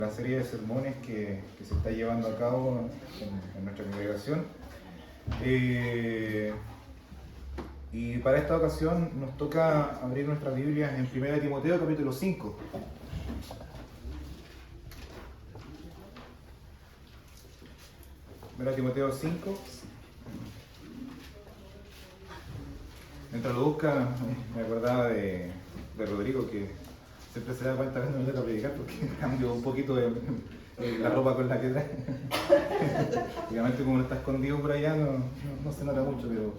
La serie de sermones que se está llevando a cabo en nuestra congregación. Y para esta ocasión nos toca abrir nuestras Biblias en 1 Timoteo capítulo 5. Timoteo 5. Mientras lo busca, me acordaba de Rodrigo, que siempre se da cuenta cuando me toca predicar porque cambio un poquito la ropa con la que trae. Obviamente como no está escondido por allá no se nota mucho, pero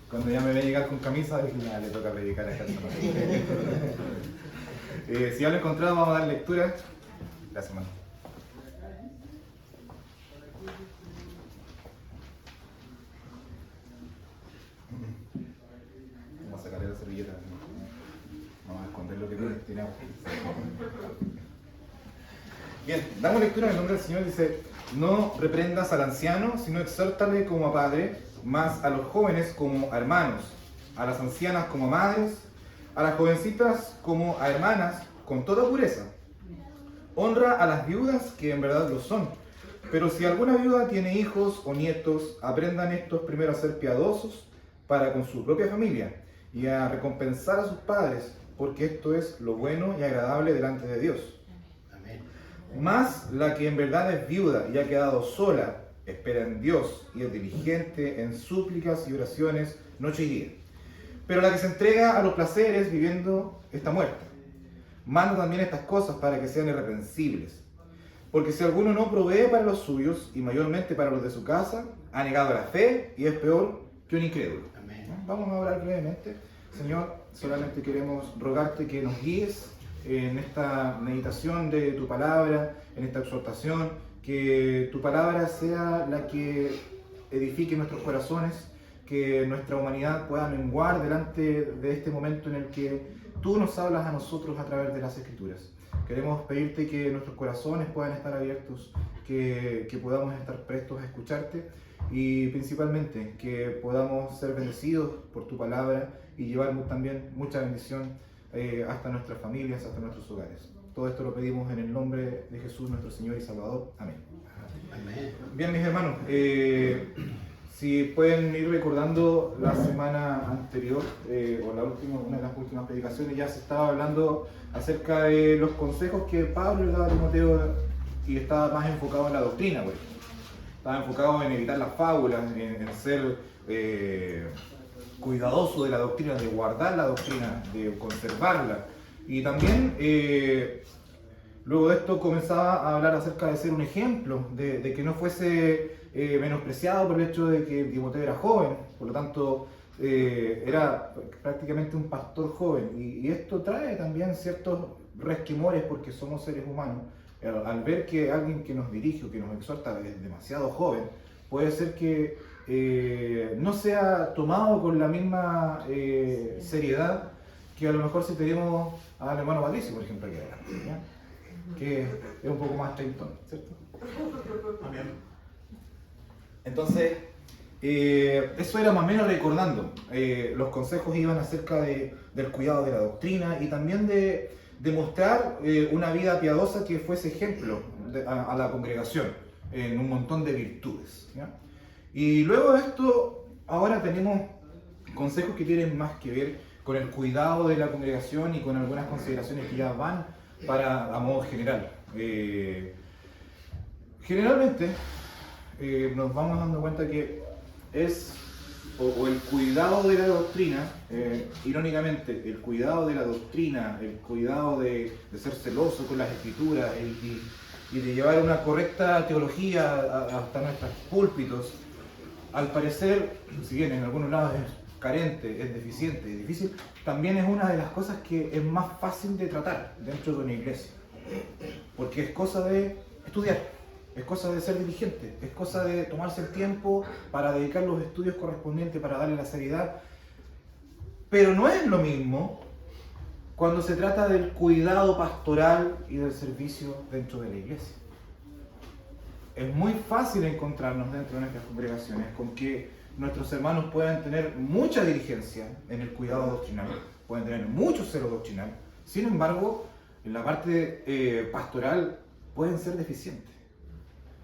cuando ya me ve llegar con camisa, dije, ya le toca predicar a esta persona. Si ya lo he encontrado, vamos a dar lectura. Gracias, hermano. Vamos a sacarle la servilleta. Vamos a esconder lo que tiene agua. Bien, damos lectura en el nombre del Señor. Dice: no reprendas al anciano, sino exhórtale como a padre, más a los jóvenes como a hermanos, a las ancianas como a madres, a las jovencitas como a hermanas, con toda pureza. Honra a las viudas, que en verdad lo son. Pero si alguna viuda tiene hijos o nietos, aprendan estos primero a ser piadosos para con su propia familia y a recompensar a sus padres, porque esto es lo bueno y agradable delante de Dios. Amén. Mas la que en verdad es viuda y ha quedado sola, espera en Dios y es diligente en súplicas y oraciones noche y día. Pero la que se entrega a los placeres viviendo está muerta. Manda también estas cosas para que sean irreprensibles. Porque si alguno no provee para los suyos, y mayormente para los de su casa, ha negado la fe y es peor que un incrédulo. Amén. Vamos a orar brevemente. Señor, solamente queremos rogarte que nos guíes en esta meditación de tu palabra, en esta exhortación, que tu palabra sea la que edifique nuestros corazones, que nuestra humanidad pueda menguar delante de este momento en el que tú nos hablas a nosotros a través de las Escrituras. Queremos pedirte que nuestros corazones puedan estar abiertos, que podamos estar prestos a escucharte y principalmente que podamos ser bendecidos por tu palabra y llevar también mucha bendición hasta nuestras familias, hasta nuestros hogares. Todo esto lo pedimos en el nombre de Jesús, nuestro Señor y Salvador. Amén. Amén. Bien, mis hermanos, si pueden ir recordando la semana anterior, una de las últimas predicaciones, ya se estaba hablando acerca de los consejos que Pablo le daba a Timoteo y estaba más enfocado en la doctrina, por ejemplo. Estaba enfocado en evitar las fábulas, en ser cuidadoso de la doctrina, de guardar la doctrina, de conservarla. Y también, luego de esto, comenzaba a hablar acerca de ser un ejemplo, de que no fuese menospreciado por el hecho de que Timoteo era joven, por lo tanto era prácticamente un pastor joven, y esto trae también ciertos resquemores porque somos seres humanos. Al ver que alguien que nos dirige o que nos exhorta es demasiado joven, puede ser que no sea tomado con la misma seriedad que a lo mejor si tenemos al hermano Patricio, por ejemplo, que es un poco más treintón, ¿cierto? Amén. Entonces, eso era más o menos recordando. Los consejos iban acerca del cuidado de la doctrina y también de mostrar una vida piadosa que fuese ejemplo a la congregación en un montón de virtudes, ¿ya? Y luego de esto, ahora tenemos consejos que tienen más que ver con el cuidado de la congregación y con algunas consideraciones que ya van a modo general. Generalmente, nos vamos dando cuenta que es el cuidado de la doctrina, irónicamente, el cuidado de la doctrina, el cuidado de ser celoso con las escrituras y de llevar una correcta teología hasta nuestros púlpitos, al parecer, si bien en algunos lados es carente, es deficiente, es difícil, también es una de las cosas que es más fácil de tratar dentro de una iglesia, porque es cosa de estudiar. Es cosa de ser diligente, es cosa de tomarse el tiempo para dedicar los estudios correspondientes, para darle la seriedad. Pero no es lo mismo cuando se trata del cuidado pastoral y del servicio dentro de la iglesia. Es muy fácil encontrarnos dentro de nuestras congregaciones con que nuestros hermanos puedan tener mucha diligencia en el cuidado doctrinal, pueden tener mucho celo doctrinal. Sin embargo, en la parte pastoral pueden ser deficientes.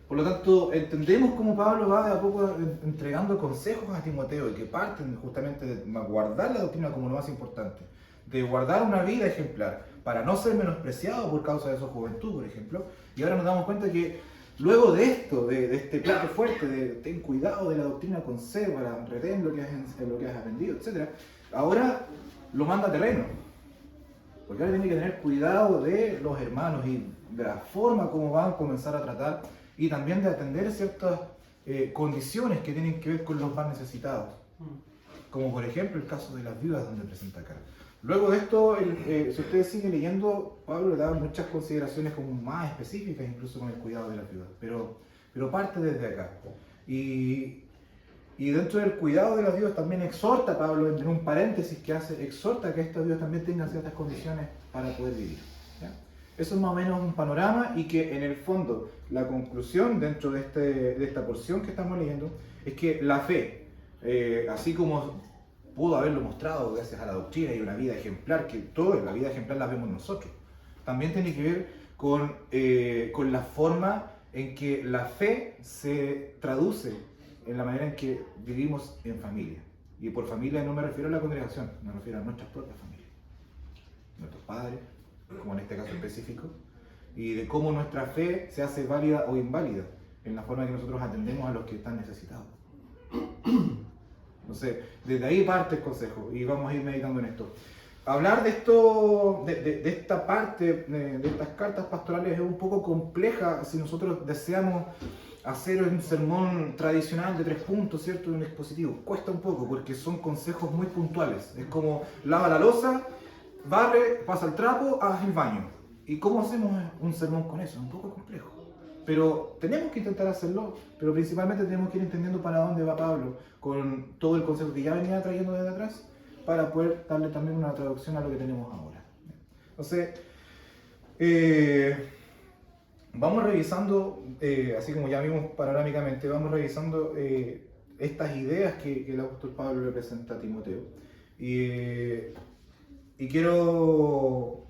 Por lo tanto, entendemos cómo Pablo va de a poco entregando consejos a Timoteo y que parten justamente de guardar la doctrina como lo más importante, de guardar una vida ejemplar para no ser menospreciado por causa de su juventud, por ejemplo. Y ahora nos damos cuenta que luego de esto, de este plato fuerte, de ten cuidado de la doctrina, conserva, retén lo que has aprendido, etc., ahora lo manda a terreno. Porque ahora tiene que tener cuidado de los hermanos y de la forma como van a comenzar a tratar y también de atender ciertas condiciones que tienen que ver con los más necesitados. Como por ejemplo el caso de las viudas donde presenta acá. Luego de esto, si ustedes siguen leyendo, Pablo le da muchas consideraciones como más específicas, incluso con el cuidado de las viudas. Pero parte desde acá. Y dentro del cuidado de las viudas también exhorta Pablo, en un paréntesis que hace, exhorta que estas viudas también tengan ciertas condiciones para poder vivir. ¿Ya? Eso es más o menos un panorama y que en el fondo la conclusión dentro de esta porción que estamos leyendo es que la fe, así como pudo haberlo mostrado gracias a la doctrina y una vida ejemplar, que toda la vida ejemplar la vemos nosotros, también tiene que ver con la forma en que la fe se traduce en la manera en que vivimos en familia. Y por familia no me refiero a la congregación, me refiero a nuestras propias familias, nuestros padres, como en este caso específico, y de cómo nuestra fe se hace válida o inválida en la forma en que nosotros atendemos a los que están necesitados. Entonces, desde ahí parte el consejo y vamos a ir meditando en esto. Hablar de esto, de esta parte, de estas cartas pastorales es un poco compleja si nosotros deseamos hacer un sermón tradicional de 3 puntos, ¿cierto? De un expositivo. Cuesta un poco porque son consejos muy puntuales. Es como lava la loza, barre, pasa el trapo, haz el baño. ¿Y cómo hacemos un sermón con eso? Es un poco complejo. Pero tenemos que intentar hacerlo, pero principalmente tenemos que ir entendiendo para dónde va Pablo con todo el concepto que ya venía trayendo desde atrás para poder darle también una traducción a lo que tenemos ahora. Entonces, vamos revisando, así como ya vimos panorámicamente, vamos revisando estas ideas que el apóstol Pablo le presenta a Timoteo. Y quiero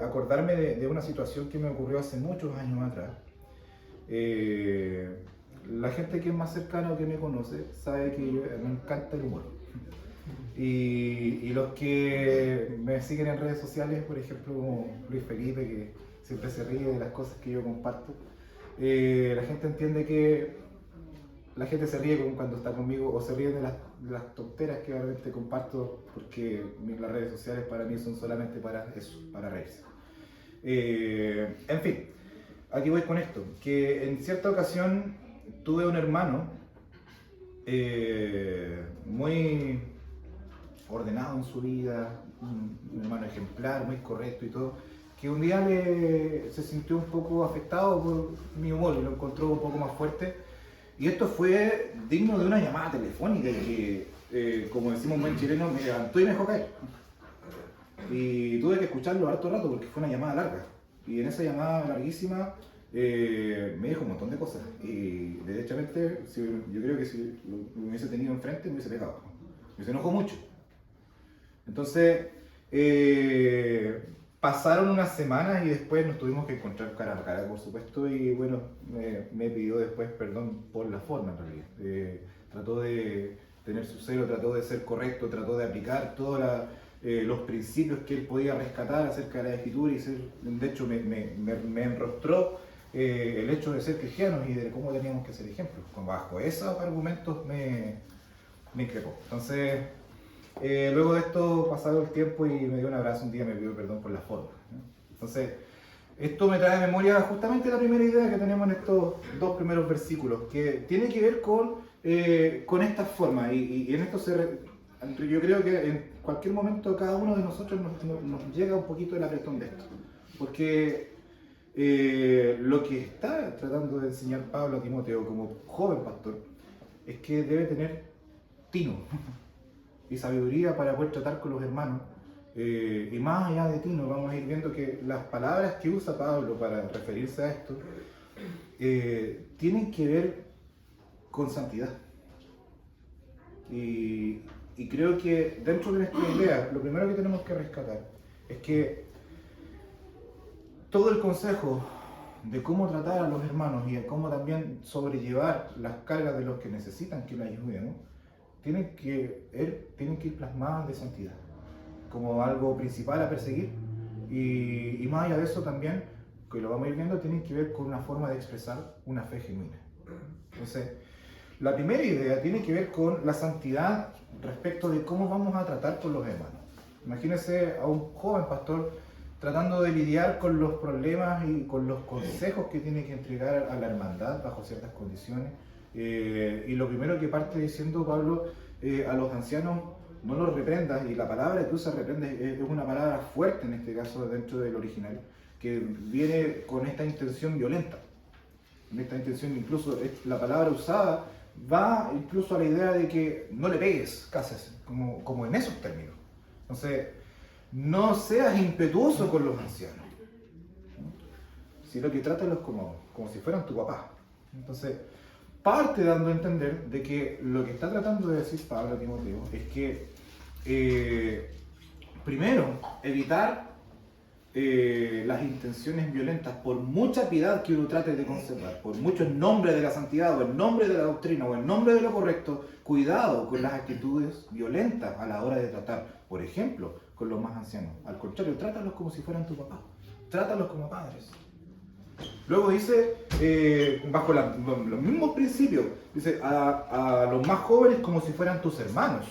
acordarme de una situación que me ocurrió hace muchos años atrás. La gente que es más cercana o que me conoce sabe que me encanta el humor. Y los que me siguen en redes sociales, por ejemplo, como Luis Felipe, que siempre se ríe de las cosas que yo comparto, la gente entiende que la gente se ríe cuando está conmigo o se ríe de las tonteras que realmente comparto, porque las redes sociales para mí son solamente para eso, para reírse. En fin, aquí voy con esto, que en cierta ocasión tuve un hermano muy ordenado en su vida, un hermano ejemplar, muy correcto y todo, que un día se sintió un poco afectado por mi humor y lo encontró un poco más fuerte. Y esto fue digno de una llamada telefónica y que, como decimos en buen chileno, me levantó y me dejó caer. Y tuve que escucharlo harto rato porque fue una llamada larga. Y en esa llamada larguísima me dijo un montón de cosas. Y derechamente, yo creo que si lo hubiese tenido enfrente, me hubiese pegado. Me se enojó mucho. Entonces, pasaron unas semanas y después nos tuvimos que encontrar cara a cara, por supuesto, y bueno, me pidió después perdón por la forma en realidad. Trató de tener su celo, trató de ser correcto, trató de aplicar todos los principios que él podía rescatar acerca de la escritura y de hecho me enrostró el hecho de ser cristianos y de cómo teníamos que ser ejemplos. Bajo esos argumentos me increpó. Entonces, luego de esto, pasado el tiempo y me dio un abrazo un día, me pidió perdón por la forma, ¿no? Entonces, esto me trae a memoria justamente la primera idea que tenemos en estos 2 primeros versículos, que tiene que ver con esta forma. Y en esto yo creo que en cualquier momento cada uno de nosotros nos llega un poquito el apretón de esto. Porque lo que está tratando de enseñar Pablo a Timoteo como joven pastor es que debe tener tino y sabiduría para poder tratar con los hermanos. Y más allá de tino, vamos a ir viendo que las palabras que usa Pablo para referirse a esto tienen que ver con santidad. Y creo que dentro de nuestra idea, lo primero que tenemos que rescatar es que todo el consejo de cómo tratar a los hermanos y de cómo también sobrellevar las cargas de los que necesitan que la ayudemos, tienen que ir plasmadas de santidad, como algo principal a perseguir. Y más allá de eso también, que lo vamos a ir viendo, tienen que ver con una forma de expresar una fe genuina. Entonces, la primera idea tiene que ver con la santidad respecto de cómo vamos a tratar con los hermanos. Imagínense a un joven pastor tratando de lidiar con los problemas y con los consejos que tiene que entregar a la hermandad bajo ciertas condiciones. Y lo primero que parte diciendo Pablo a los ancianos: no los reprendas, y la palabra que usa reprende es una palabra fuerte en este caso dentro del original, que viene con esta intención violenta. En esta intención, incluso la palabra usada va incluso a la idea de que no le pegues, casi como en esos términos. Entonces, no seas impetuoso con los ancianos, sino que trátalos como si fueran tu papá. Entonces, parte dando a entender de que lo que está tratando de decir Pablo a Timoteo es que primero, evitar las intenciones violentas, por mucha piedad que uno trate de conservar, por mucho en nombre de la santidad, o en nombre de la doctrina, o en nombre de lo correcto, cuidado con las actitudes violentas a la hora de tratar, por ejemplo, con los más ancianos. Al contrario, trátalos como si fueran tu papá, trátalos como padres. Luego dice, bajo los mismos principios, dice a los más jóvenes como si fueran tus hermanos,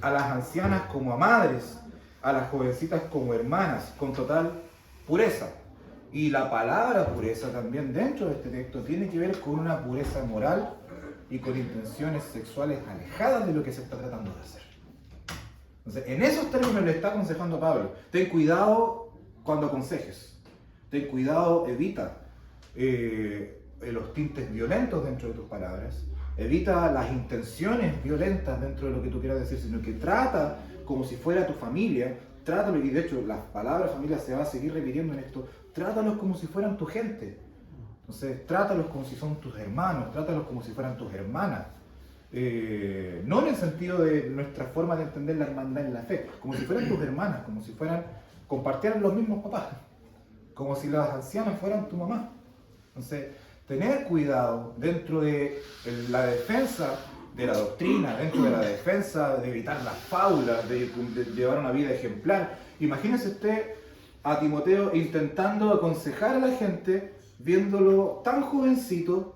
a las ancianas como a madres, a las jovencitas como hermanas, con total pureza. Y la palabra pureza también dentro de este texto tiene que ver con una pureza moral y con intenciones sexuales alejadas de lo que se está tratando de hacer. Entonces, en esos términos le está aconsejando Pablo: ten cuidado cuando aconsejes, ten cuidado, evita los tintes violentos dentro de tus palabras, evita las intenciones violentas dentro de lo que tú quieras decir, sino que trata como si fuera tu familia, trátalo, y de hecho la palabra familia se va a seguir repitiendo en esto, trátalos como si fueran tu gente. Entonces, trátalos como si son tus hermanos, trátalos como si fueran tus hermanas. No en el sentido de nuestra forma de entender la hermandad en la fe, como si fueran tus hermanas, como si compartieran los mismos papás, como si las ancianas fueran tu mamá. Entonces, tener cuidado dentro de la defensa de la doctrina, dentro de la defensa de evitar las fábulas, de llevar una vida ejemplar. Imagínese usted a Timoteo intentando aconsejar a la gente, viéndolo tan jovencito,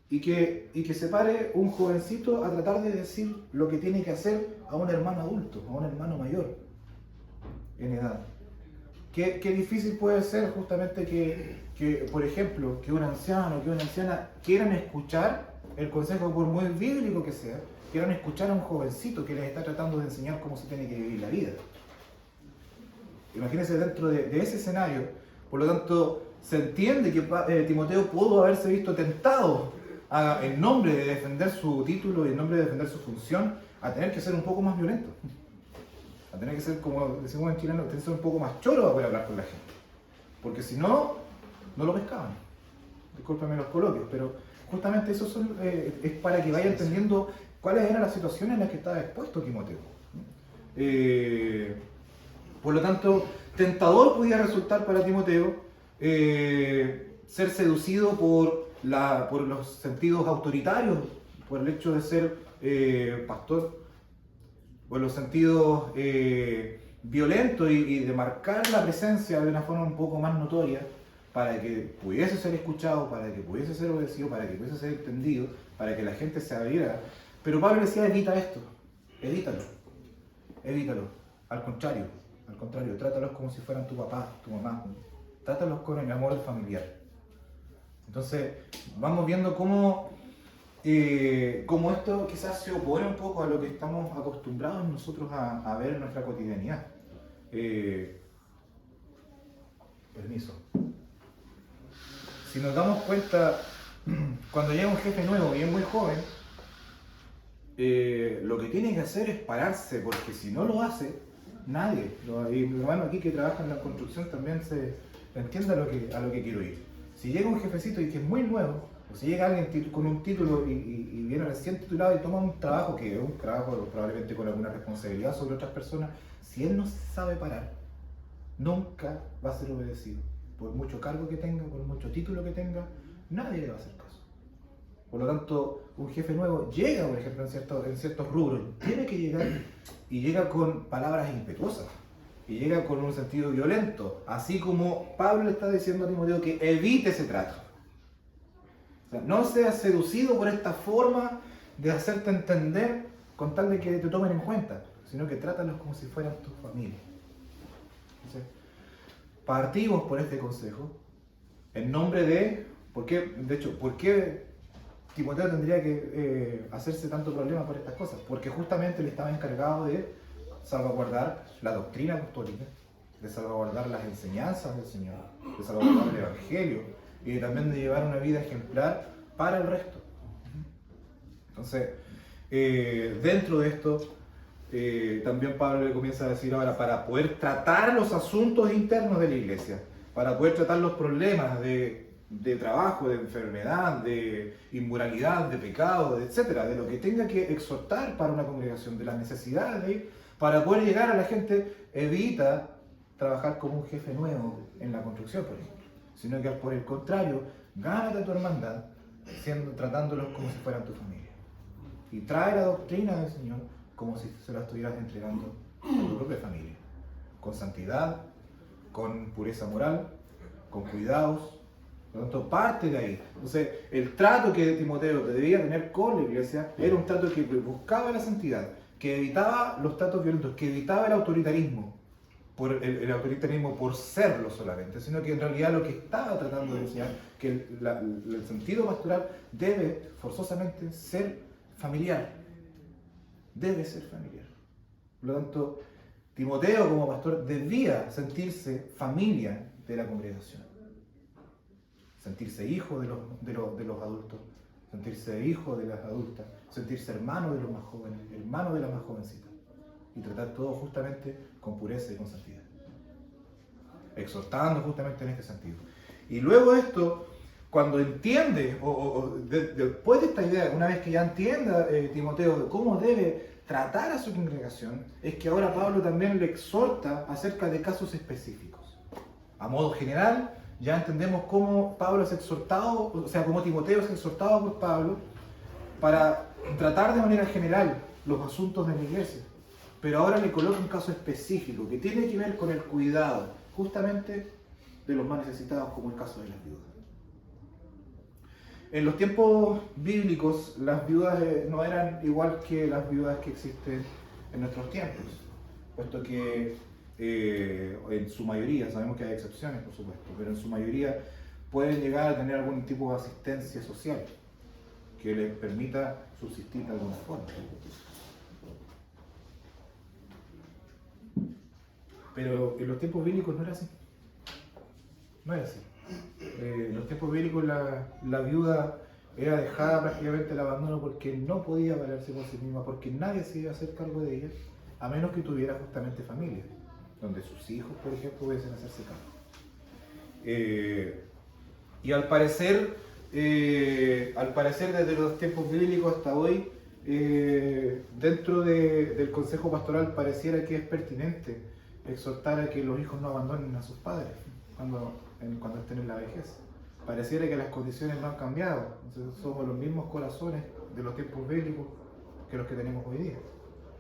y que se pare un jovencito a tratar de decir lo que tiene que hacer a un hermano adulto, a un hermano mayor en edad. Qué difícil puede ser justamente que, por ejemplo, que un anciano, que una anciana quieran escuchar el consejo, por muy bíblico que sea, quieran escuchar a un jovencito que les está tratando de enseñar cómo se tiene que vivir la vida. Imagínense dentro de ese escenario. Por lo tanto, se entiende que Timoteo pudo haberse visto tentado en nombre de defender su título y en nombre de defender su función, a tener que ser un poco más violento, a tener que ser, como decimos en chileno, tener que ser un poco más choro para poder hablar con la gente, porque si no, no lo pescaban. Discúlpenme los coloquios, pero justamente eso es para que vaya entendiendo cuáles eran las situaciones en las que estaba expuesto Timoteo. Por lo tanto, tentador podía resultar para Timoteo ser seducido por los sentidos autoritarios, por el hecho de ser pastor, por los sentidos violentos y de marcar la presencia de una forma un poco más notoria, para que pudiese ser escuchado, para que pudiese ser obedecido, para que pudiese ser entendido, para que la gente se abriera. Pero Pablo decía: evita esto, evítalo. Al contrario, trátalos como si fueran tu papá, tu mamá, trátalos con el amor familiar. Entonces, vamos viendo cómo esto quizás se opone un poco a lo que estamos acostumbrados nosotros a ver en nuestra cotidianidad. Permiso. Si nos damos cuenta, cuando llega un jefe nuevo y es muy joven, lo que tiene que hacer es pararse, porque si no lo hace, nadie. Y mi hermano aquí que trabaja en la construcción también se entiende a lo que quiero ir. Si llega un jefecito y que es muy nuevo, o si llega alguien con un título y viene recién titulado y toma un trabajo que es un trabajo probablemente con alguna responsabilidad sobre otras personas, si él no se sabe parar, nunca va a ser obedecido. por mucho cargo que tenga, por mucho título que tenga, nadie le va a hacer caso. Por lo tanto, un jefe nuevo llega, por ejemplo, en ciertos rubros, tiene que llegar y llega con palabras impetuosas y llega con un sentido violento, así como Pablo le está diciendo a Timoteo que evite ese trato. O sea, no seas seducido por esta forma de hacerte entender con tal de que te tomen en cuenta, sino que trátalos como si fueran tu familia. Entonces, partimos por este consejo en nombre de, ¿por qué Timoteo tendría que hacerse tanto problema por estas cosas? Porque justamente él estaba encargado de salvaguardar la doctrina apostólica, de salvaguardar las enseñanzas del Señor, de salvaguardar el Evangelio y también de llevar una vida ejemplar para el resto. Entonces, dentro de esto, también Pablo le comienza a decir ahora, para poder tratar los asuntos internos de la iglesia, para poder tratar los problemas de trabajo, de enfermedad, de inmoralidad, de pecado, etcétera, de lo que tenga que exhortar para una congregación, de las necesidades de ir, para poder llegar a la gente, evita trabajar como un jefe nuevo en la construcción, por ejemplo, sino que por el contrario, gánate tu hermandad, tratándolos como si fueran tu familia. Y trae la doctrina del Señor como si se la estuvieras entregando a tu propia familia, con santidad, con pureza moral, con cuidados. Por lo tanto, parte de ahí. Entonces, el trato que Timoteo debía tener con la iglesia era un trato que buscaba la santidad, que evitaba los tratos violentos, que evitaba el autoritarismo, el autoritarismo por serlo solamente, sino que en realidad lo que estaba tratando de enseñar, que el sentido pastoral debe forzosamente ser familiar. Debe ser familiar. Por lo tanto, Timoteo como pastor debía sentirse familia de la congregación. Sentirse hijo de los adultos, sentirse hijo de las adultas, sentirse hermano de los más jóvenes, hermano de las más jovencitas. Y tratar todo justamente con pureza y con santidad. Exhortando justamente en este sentido. Y luego de esto, cuando entiende, después de esta idea, una vez que ya entienda Timoteo de cómo debe tratar a su congregación, es que ahora Pablo también le exhorta acerca de casos específicos. A modo general, ya entendemos cómo Pablo es exhortado, o sea, cómo Timoteo es exhortado por Pablo para tratar de manera general los asuntos de la iglesia. Pero ahora le coloca un caso específico que tiene que ver con el cuidado, justamente de los más necesitados, como el caso de las viudas. En los tiempos bíblicos, las viudas no eran igual que las viudas que existen en nuestros tiempos, puesto que en su mayoría, sabemos que hay excepciones por supuesto, pero en su mayoría pueden llegar a tener algún tipo de asistencia social que les permita subsistir de alguna forma. Pero en los tiempos bíblicos no era así. No era así. En los tiempos bíblicos la viuda era dejada prácticamente al abandono porque no podía valerse por sí misma, porque nadie se iba a hacer cargo de ella, a menos que tuviera justamente familia, donde sus hijos, por ejemplo, pudiesen hacerse cargo. Y al parecer desde los tiempos bíblicos hasta hoy, dentro del consejo pastoral pareciera que es pertinente exhortar a que los hijos no abandonen a sus padres cuando estén en la vejez. Pareciera que las condiciones no han cambiado. Entonces, somos los mismos corazones de los tiempos bíblicos que los que tenemos hoy día.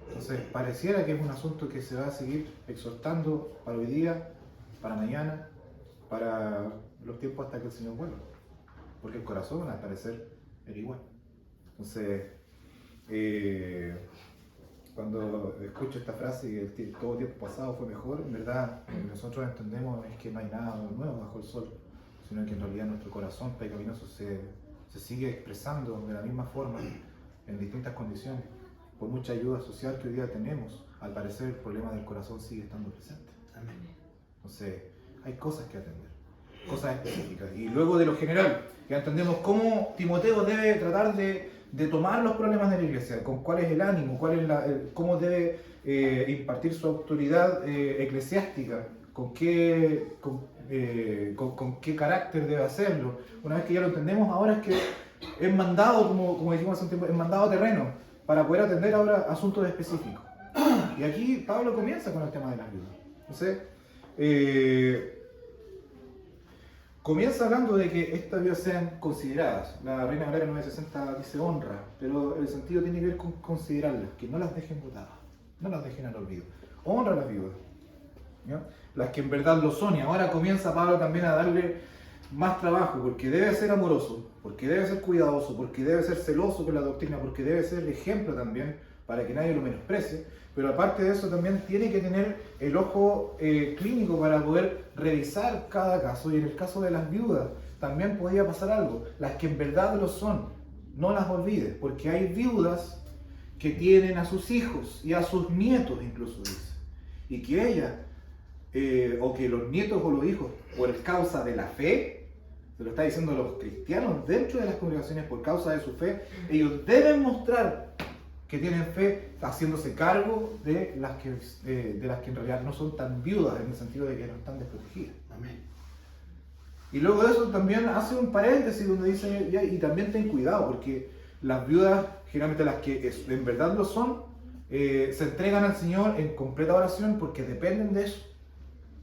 Entonces, pareciera que es un asunto que se va a seguir exhortando para hoy día, para mañana, para los tiempos hasta que el Señor vuelva. Porque el corazón, al parecer, era igual. Entonces, cuando escucho esta frase que todo tiempo pasado fue mejor, en verdad nosotros entendemos es que no hay nada nuevo bajo el sol, sino que en realidad nuestro corazón pecaminoso se sigue expresando de la misma forma en distintas condiciones. Por mucha ayuda social que hoy día tenemos, al parecer el problema del corazón sigue estando presente. Amén. Entonces, hay cosas que atender, cosas específicas. Y luego de lo general, ya entendemos cómo Timoteo debe tratar de tomar los problemas de la iglesia, con cuál es el ánimo, cómo debe impartir su autoridad eclesiástica, con qué carácter debe hacerlo. Una vez que ya lo entendemos, ahora es que es mandado, como dijimos hace un tiempo, es mandado terreno para poder atender ahora asuntos específicos. Y aquí Pablo comienza con el tema de las viudas. Entonces, comienza hablando de que estas viudas sean consideradas. La Reina Valera 960 dice honra, pero el sentido tiene que ver con considerarlas, que no las dejen botadas, no las dejen al olvido. Honra a las viudas, ¿ya? Las que en verdad lo son, y ahora comienza Pablo también a darle más trabajo, porque debe ser amoroso, porque debe ser cuidadoso, porque debe ser celoso con la doctrina, porque debe ser ejemplo también para que nadie lo menosprecie, pero aparte de eso también tiene que tener el ojo clínico para poder revisar cada caso, y en el caso de las viudas también podía pasar algo, las que en verdad lo son, no las olvides, porque hay viudas que tienen a sus hijos y a sus nietos incluso, dice, y que ellas, o que los nietos o los hijos, por causa de la fe, se lo está diciendo a los cristianos dentro de las congregaciones, por causa de su fe, ellos deben mostrar que tienen fe haciéndose cargo de las que en realidad no son tan viudas, en el sentido de que no están desprotegidas. Amén. Y luego de eso también hace un paréntesis donde dice, y también ten cuidado, porque las viudas, generalmente las que en verdad lo son, se entregan al Señor en completa oración porque dependen de eso.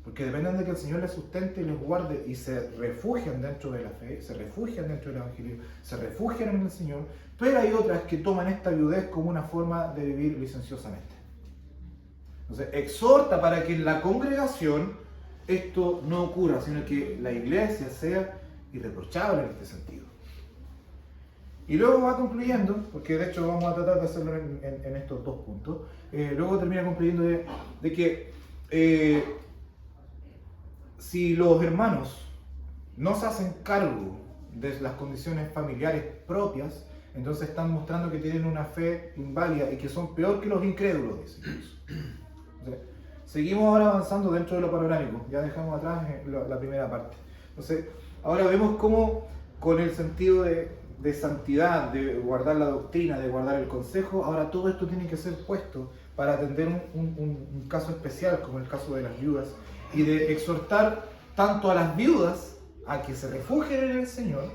Porque dependen de que el Señor les sustente y les guarde, y se refugian dentro de la fe, se refugian dentro del Evangelio, se refugian en el Señor, pero hay otras que toman esta viudez como una forma de vivir licenciosamente. Entonces, exhorta para que en la congregación esto no ocurra, sino que la iglesia sea irreprochable en este sentido. Y luego va concluyendo, porque de hecho vamos a tratar de hacerlo en estos dos puntos, luego termina concluyendo de que si los hermanos no se hacen cargo de las condiciones familiares propias, entonces están mostrando que tienen una fe inválida y que son peor que los incrédulos, dice Jesús. Entonces, seguimos ahora avanzando dentro de lo panorámico, ya dejamos atrás la primera parte. Entonces, ahora vemos cómo con el sentido de santidad, de guardar la doctrina, de guardar el consejo, ahora todo esto tiene que ser puesto para atender un caso especial como el caso de las viudas, y de exhortar tanto a las viudas a que se refugien en el Señor,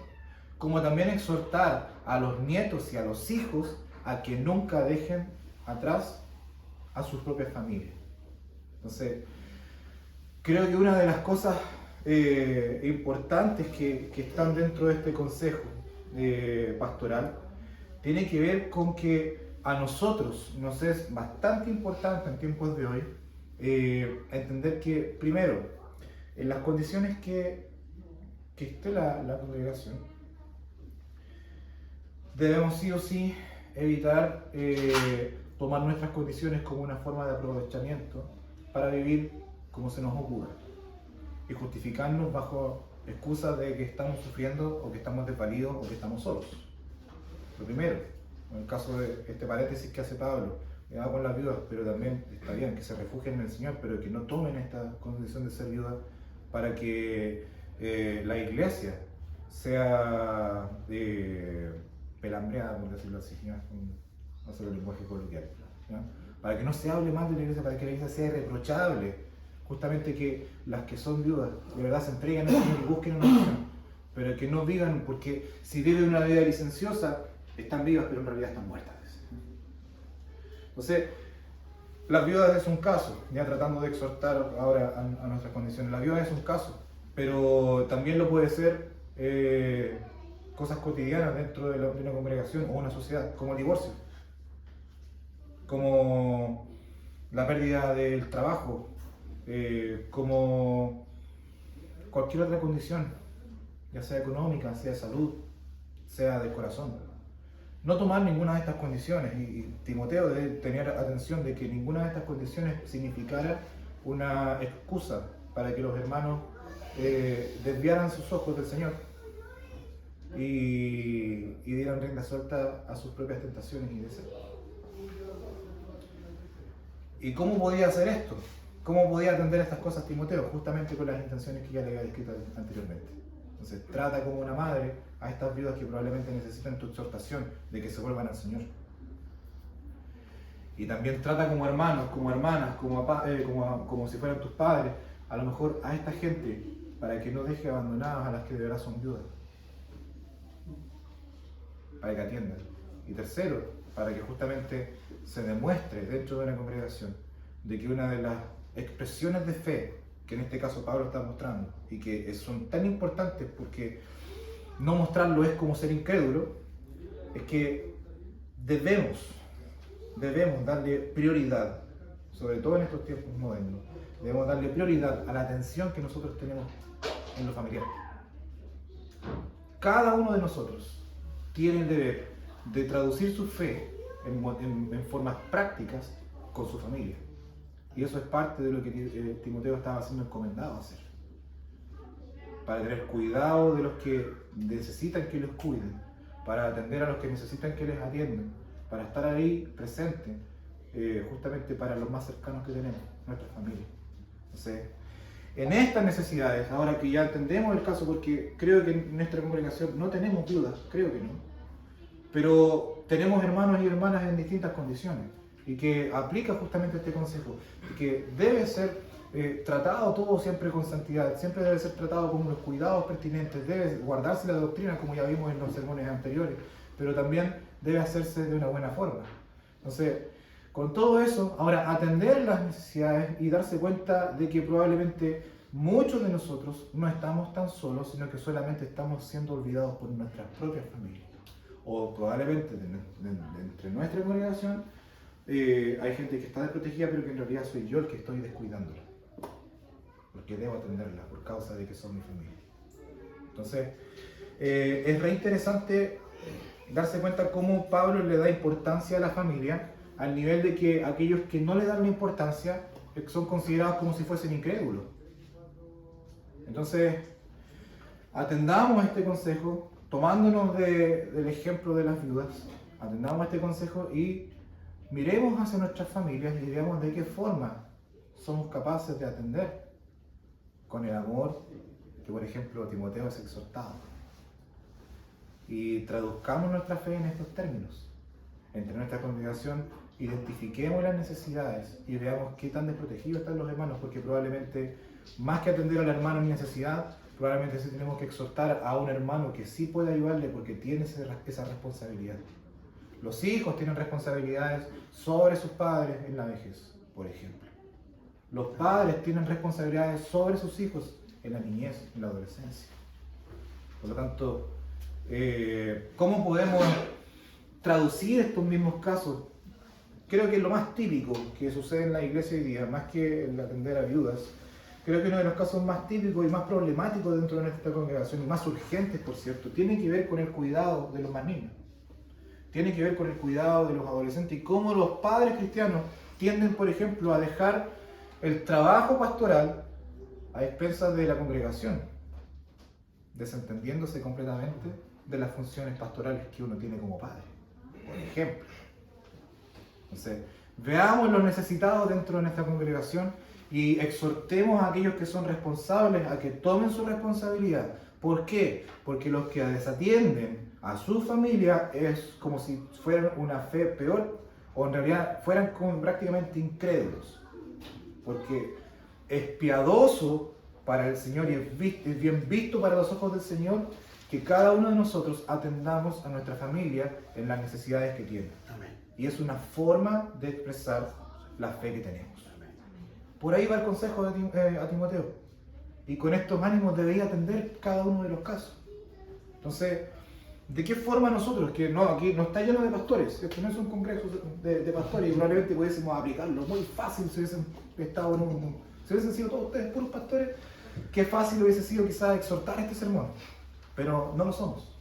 como también exhortar a los nietos y a los hijos a que nunca dejen atrás a sus propias familias. Entonces, creo que una de las cosas importantes que están dentro de este consejo pastoral tiene que ver con que a nosotros nos es bastante importante en tiempos de hoy entender que, primero, en las condiciones que esté la congregación, debemos sí o sí evitar tomar nuestras condiciones como una forma de aprovechamiento para vivir como se nos ocurra y justificarnos bajo excusas de que estamos sufriendo o que estamos desvalidos o que estamos solos. Lo primero, en el caso de este paréntesis que hace Pablo, con las viudas, pero también está bien que se refugien en el Señor, pero que no tomen esta condición de ser viuda para que la iglesia sea pelambreada, por decirlo así, ¿ya? No sé el lenguaje coloquial, ¿ya? Para que no se hable mal de la iglesia, para que la iglesia sea irreprochable, justamente que las que son viudas de verdad se entreguen al Señor y busquen una opción, pero que no vivan, porque si viven una vida licenciosa, están vivas, pero en realidad están muertas. Entonces, las viudas es un caso, ya tratando de exhortar ahora a nuestras condiciones. La viuda es un caso, pero también lo puede ser cosas cotidianas dentro de una congregación o una sociedad, como el divorcio, como la pérdida del trabajo, como cualquier otra condición, ya sea económica, sea de salud, sea de corazón. No tomar ninguna de estas condiciones, y Timoteo debe tener atención de que ninguna de estas condiciones significara una excusa para que los hermanos desviaran sus ojos del Señor y dieran rienda suelta a sus propias tentaciones y deseos. ¿Y cómo podía hacer esto? ¿Cómo podía atender estas cosas Timoteo? Justamente con las intenciones que ya le había descrito anteriormente. Entonces, trata como una madre a estas viudas que probablemente necesitan tu exhortación de que se vuelvan al Señor. Y también trata como hermanos, como hermanas, como si fueran tus padres, a lo mejor a esta gente, para que no deje abandonadas a las que de verdad son viudas. Para que atiendan. Y tercero, para que justamente se demuestre dentro de una congregación de que una de las expresiones de fe que en este caso Pablo está mostrando, y que son tan importantes porque no mostrarlo es como ser incrédulo, es que debemos darle prioridad, sobre todo en estos tiempos modernos, debemos darle prioridad a la atención que nosotros tenemos en lo familiar. Cada uno de nosotros tiene el deber de traducir su fe en formas prácticas con su familia. Y eso es parte de lo que Timoteo estaba siendo encomendado a hacer. Para tener cuidado de los que necesitan que los cuiden, para atender a los que necesitan que les atiendan, para estar ahí presente, justamente para los más cercanos que tenemos, nuestra familia. Entonces, en estas necesidades, ahora que ya entendemos el caso, porque creo que en nuestra congregación no tenemos dudas, creo que no, pero tenemos hermanos y hermanas en distintas condiciones, y que aplica justamente este consejo, que debe ser tratado todo siempre con santidad, siempre debe ser tratado con los cuidados pertinentes, debe guardarse la doctrina como ya vimos en los sermones anteriores, pero también debe hacerse de una buena forma. Entonces, con todo eso, ahora atender las necesidades y darse cuenta de que probablemente muchos de nosotros no estamos tan solos, sino que solamente estamos siendo olvidados por nuestras propias familias. O probablemente entre nuestra congregación hay gente que está desprotegida, pero que en realidad soy yo el que estoy descuidándola, porque debo atenderla por causa de que son mi familia. Entonces, es re interesante darse cuenta cómo Pablo le da importancia a la familia, al nivel de que aquellos que no le dan la importancia son considerados como si fuesen incrédulos. Entonces, atendamos este consejo, tomándonos del ejemplo de las viudas, atendamos este consejo y miremos hacia nuestras familias y veamos de qué forma somos capaces de atender con el amor que, por ejemplo, Timoteo es exhortado. Y traduzcamos nuestra fe en estos términos. Entre nuestra congregación, identifiquemos las necesidades y veamos qué tan desprotegidos están los hermanos, porque probablemente, más que atender al hermano en necesidad, probablemente sí tenemos que exhortar a un hermano que sí puede ayudarle porque tiene esa responsabilidad. Los hijos tienen responsabilidades sobre sus padres en la vejez, por ejemplo. Los padres tienen responsabilidades sobre sus hijos en la niñez, en la adolescencia. Por lo tanto, ¿cómo podemos traducir estos mismos casos? Creo que lo más típico que sucede en la iglesia hoy día, más que el atender a viudas, creo que uno de los casos más típicos y más problemáticos dentro de nuestra congregación, y más urgentes, por cierto, tiene que ver con el cuidado de los más niños. Tiene que ver con el cuidado de los adolescentes y cómo los padres cristianos tienden, por ejemplo, a dejar el trabajo pastoral a expensas de la congregación, desentendiéndose completamente de las funciones pastorales que uno tiene como padre, por ejemplo. Entonces, veamos los necesitados dentro de nuestra congregación y exhortemos a aquellos que son responsables a que tomen su responsabilidad. ¿Por qué? Porque los que desatienden a su familia es como si fueran una fe peor, o en realidad fueran como prácticamente incrédulos. Porque es piadoso para el Señor y es bien visto para los ojos del Señor que cada uno de nosotros atendamos a nuestra familia en las necesidades que tiene. Amén. Y es una forma de expresar la fe que tenemos. Amén. Por ahí va el consejo a Timoteo. Y con estos ánimos debería atender cada uno de los casos. Entonces, ¿de qué forma nosotros, que no, aquí no está lleno de pastores, esto no es un congreso de pastores, y probablemente pudiésemos aplicarlo muy fácil si hubiesen estado si hubiesen sido todos ustedes puros pastores, qué fácil hubiese sido quizás exhortar este sermón, pero no lo somos.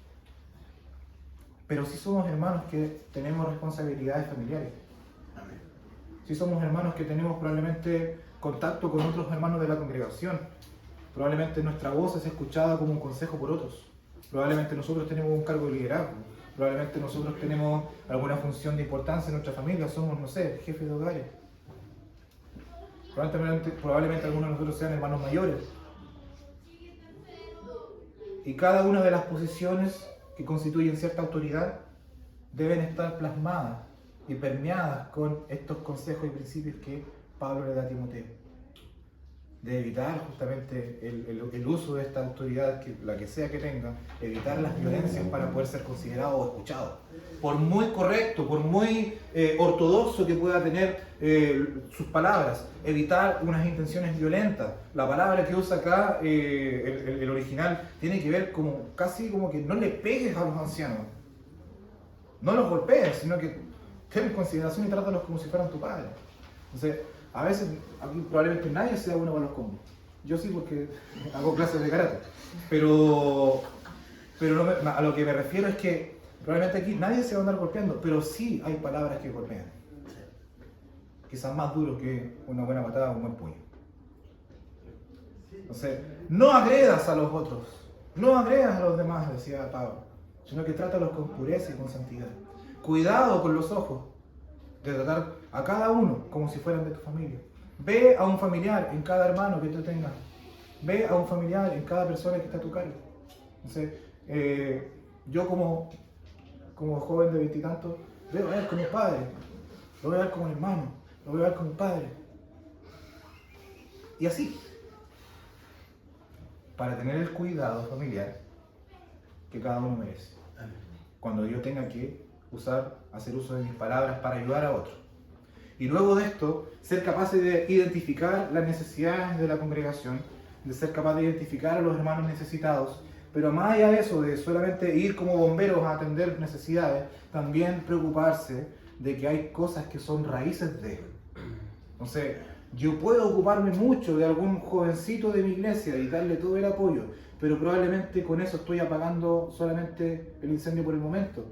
Pero sí somos hermanos que tenemos responsabilidades familiares. Amén. Sí somos hermanos que tenemos probablemente contacto con otros hermanos de la congregación. Probablemente nuestra voz es escuchada como un consejo por otros. Probablemente nosotros tenemos un cargo de liderazgo. Probablemente nosotros tenemos alguna función de importancia en nuestra familia. Somos, no sé, jefes de hogares. Probablemente algunos de nosotros sean hermanos mayores. Y cada una de las posiciones que constituyen cierta autoridad deben estar plasmadas y permeadas con estos consejos y principios que Pablo le da a Timoteo. de evitar justamente el uso de esta autoridad, la que sea que tenga, evitar las violencias para poder ser considerado o escuchado. Por muy correcto, por muy ortodoxo que pueda tener sus palabras, evitar unas intenciones violentas. La palabra que usa acá, el original, tiene que ver como casi como que no le pegues a los ancianos. No los golpees, sino que ten consideración y trátalos como si fueran tu padre. Entonces, a veces, aquí probablemente nadie sea bueno con los combos. Yo sí, porque hago clases de karate. Pero a lo que me refiero es que probablemente aquí nadie se va a andar golpeando, pero sí hay palabras que golpean. Quizás más duro que una buena patada o un buen puño. Entonces, no agredas a los otros, no agredas a los demás, decía Pablo, sino que trátalos con pureza y con santidad. Cuidado con los ojos, de tratar a cada uno como si fueran de tu familia. Ve a un familiar en cada hermano que tú tengas. Ve a un familiar en cada persona que está a tu cargo. Entonces, yo como joven de veintitantos, veo a él como padre, lo veo a él como hermano, lo veo a él como padre. Y así, para tener el cuidado familiar que cada uno merece. Cuando yo tenga que hacer uso de mis palabras para ayudar a otros. Y luego de esto, ser capaces de identificar las necesidades de la congregación, de ser capaz de identificar a los hermanos necesitados, pero más allá de eso, de solamente ir como bomberos a atender necesidades, también preocuparse de que hay cosas que son raíces de. Entonces, yo puedo ocuparme mucho de algún jovencito de mi iglesia y darle todo el apoyo, pero probablemente con eso estoy apagando solamente el incendio por el momento.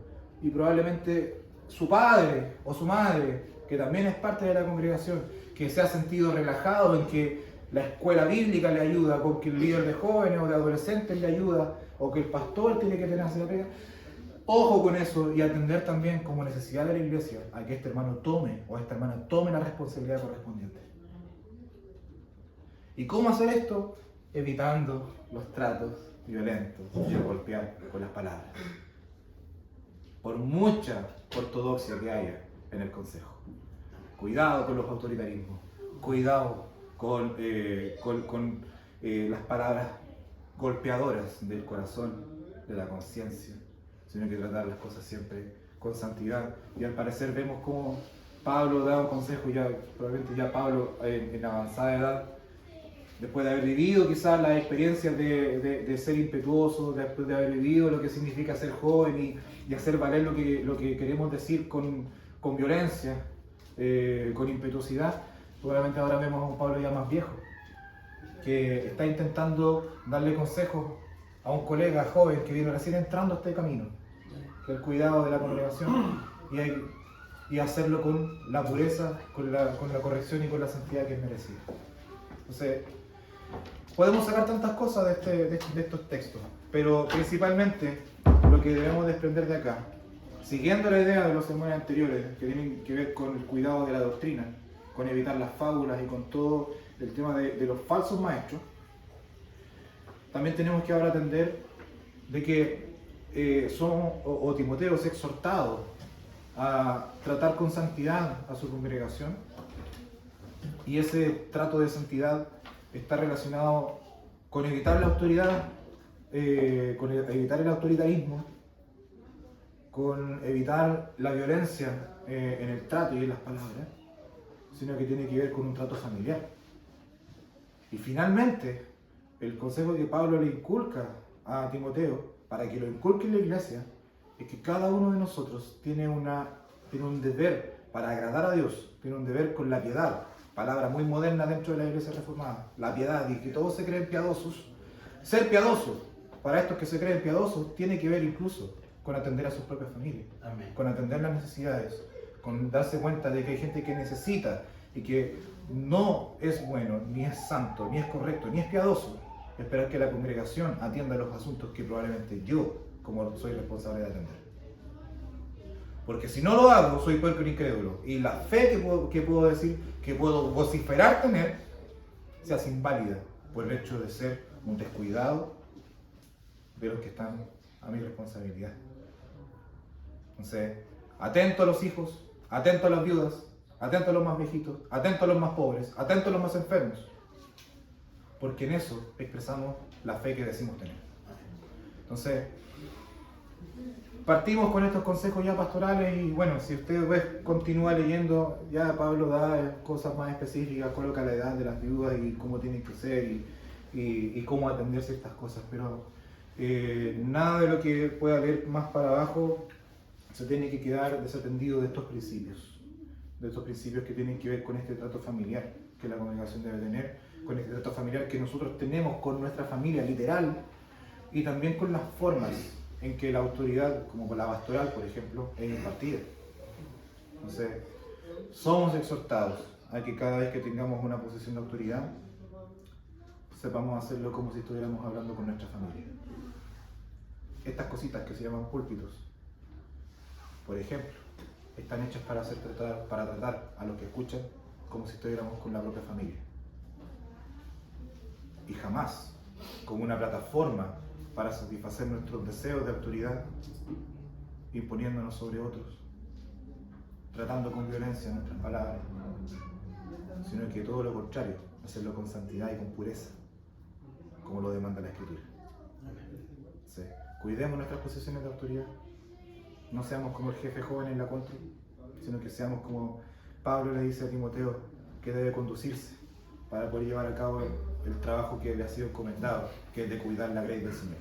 Y probablemente su padre o su madre, que también es parte de la congregación, que se ha sentido relajado en que la escuela bíblica le ayuda, con que el líder de jóvenes o de adolescentes le ayuda, o que el pastor tiene que tenerse la pega. Ojo con eso y atender también como necesidad de la iglesia a que este hermano tome o esta hermana tome la responsabilidad correspondiente. ¿Y cómo hacer esto? Evitando los tratos violentos y el golpear con las palabras. Por mucha ortodoxia que haya en el consejo. Cuidado con los autoritarismos, cuidado con las palabras golpeadoras del corazón, de la conciencia, sino que tratar las cosas siempre con santidad. Y al parecer vemos cómo Pablo da un consejo, probablemente ya Pablo en avanzada edad, después de haber vivido quizás las experiencias de ser impetuoso, después de haber vivido lo que significa ser joven y hacer valer lo que queremos decir con violencia, con impetuosidad. Probablemente ahora vemos a un Pablo ya más viejo, que está intentando darle consejos a un colega joven que viene recién entrando a este camino, que el cuidado de la congregación y hacerlo con la pureza, con la corrección y con la santidad que es merecida. Entonces, podemos sacar tantas cosas de estos textos, pero principalmente lo que debemos desprender de acá, siguiendo la idea de los sermones anteriores, que tienen que ver con el cuidado de la doctrina, con evitar las fábulas y con todo el tema de los falsos maestros, también tenemos que ahora atender de que Timoteo es exhortado a tratar con santidad a su congregación, y ese trato de santidad está relacionado con evitar la autoridad, con evitar el autoritarismo, con evitar la violencia en el trato y en las palabras, sino que tiene que ver con un trato familiar. Y finalmente, el consejo que Pablo le inculca a Timoteo, para que lo inculque en la iglesia, es que cada uno de nosotros tiene un deber para agradar a Dios, tiene un deber con la piedad, palabra muy moderna dentro de la iglesia reformada, la piedad, y que todos se creen piadosos. Ser piadoso, para estos que se creen piadosos, tiene que ver incluso con atender a sus propias familias, Amén. Con atender las necesidades, con darse cuenta de que hay gente que necesita y que no es bueno, ni es santo, ni es correcto, ni es piadoso esperar que la congregación atienda los asuntos que probablemente yo, como soy responsable de atender. Porque si no lo hago, soy puerco e incrédulo. Y la fe que puedo decir, que puedo vociferar tener, se hace inválida por el hecho de ser un descuidado de los que están a mi responsabilidad. Entonces, atento a los hijos, atento a las viudas, atento a los más viejitos, atento a los más pobres, atento a los más enfermos. porque en eso expresamos la fe que decimos tener. Entonces, partimos con estos consejos ya pastorales y bueno, si usted continúa leyendo, ya Pablo da cosas más específicas, coloca la edad de las viudas y cómo tienen que ser y cómo atender ciertas cosas, pero nada de lo que pueda leer más para abajo se tiene que quedar desatendido de estos principios que tienen que ver con este trato familiar que la congregación debe tener, con este trato familiar que nosotros tenemos con nuestra familia literal y también con las formas en que la autoridad, como con la pastoral, por ejemplo, es impartida. Entonces, somos exhortados a que cada vez que tengamos una posición de autoridad, sepamos hacerlo como si estuviéramos hablando con nuestra familia. Estas cositas que se llaman púlpitos, por ejemplo, están hechas para tratar a los que escuchan como si estuviéramos con la propia familia. Y jamás como una plataforma para satisfacer nuestros deseos de autoridad, imponiéndonos sobre otros, tratando con violencia nuestras palabras, sino que todo lo contrario, hacerlo con santidad y con pureza, como lo demanda la Escritura. Sí. Cuidemos nuestras posiciones de autoridad, no seamos como el jefe joven en la contra, sino que seamos como Pablo le dice a Timoteo que debe conducirse para poder llevar a cabo el trabajo que le ha sido encomendado, que es de cuidar la grey del Señor.